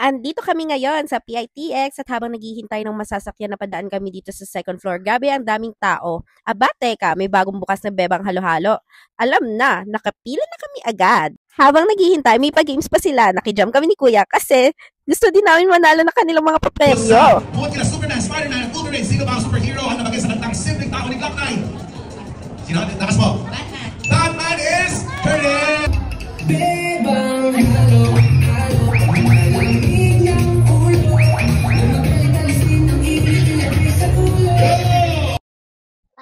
Andito kami ngayon sa PITX at habang naghihintay ng masasakyan na padaan kami dito sa second floor, gabi ang daming tao. Aba, teka, may bagong bukas na bebang halo-halo. Alam na, nakapila na kami agad. Habang naghihintay, may pa-games pa sila. Nakijam kami ni Kuya kasi gusto din namin manalo na kanilang mga papremyo. Bukod kila Superman, Spider-Man, at Wolverine, sino ba ang superhero ang nabagay sa kantang simpleng tao ni Glock 9? Sino? Takas mo. Batman. Batman is turning! Bebang halo.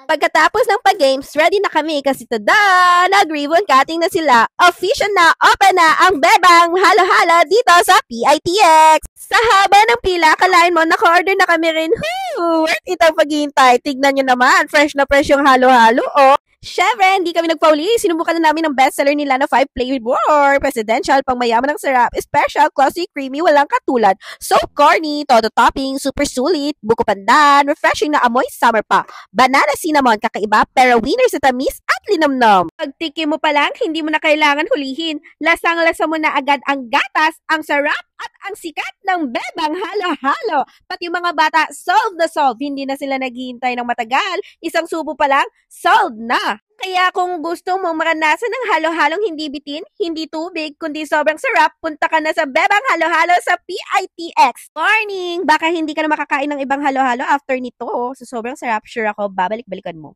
Pagkatapos ng pag-games, ready na kami kasi tada! Nag-ribbon cutting na sila. Official na, open na ang bebang halo-halo dito sa PITX. Sa haba ng pila, akalain mo, naka-order na kami rin. Worth it ang paghihintay. Tignan nyo naman, fresh na fresh yung halo-halo, oh. Syempre, hindi kami nagpauli. Sinubukan na namin ang bestseller nila na 5 flavor. Presidential, pang mayaman ng sarap. Special, classy, creamy, walang katulad. So corny, todo topping, super sulit, buko pandan, refreshing na amoy, summer pa. Banana cinnamon, kakaiba, pero winner sa tamis at linamnam. Pagtiki mo pa lang, hindi mo na kailangan hulihin. Lasang-lasa mo na agad ang gatas, ang sarap, at ang sikat ng bebang halo-halo. Pati yung mga bata, solve na solve. Hindi na sila naghihintay ng matagal. Isang subo pa lang, solved na. Kaya kung gusto mo maranasan ng halo-halong hindi bitin, hindi tubig, kundi sobrang sarap, punta ka na sa bebang halo-halo sa PITX. Morning! Baka hindi ka na makakain ng ibang halo-halo after nito. Sa sobrang sarap, sure ako, babalik-balikan mo.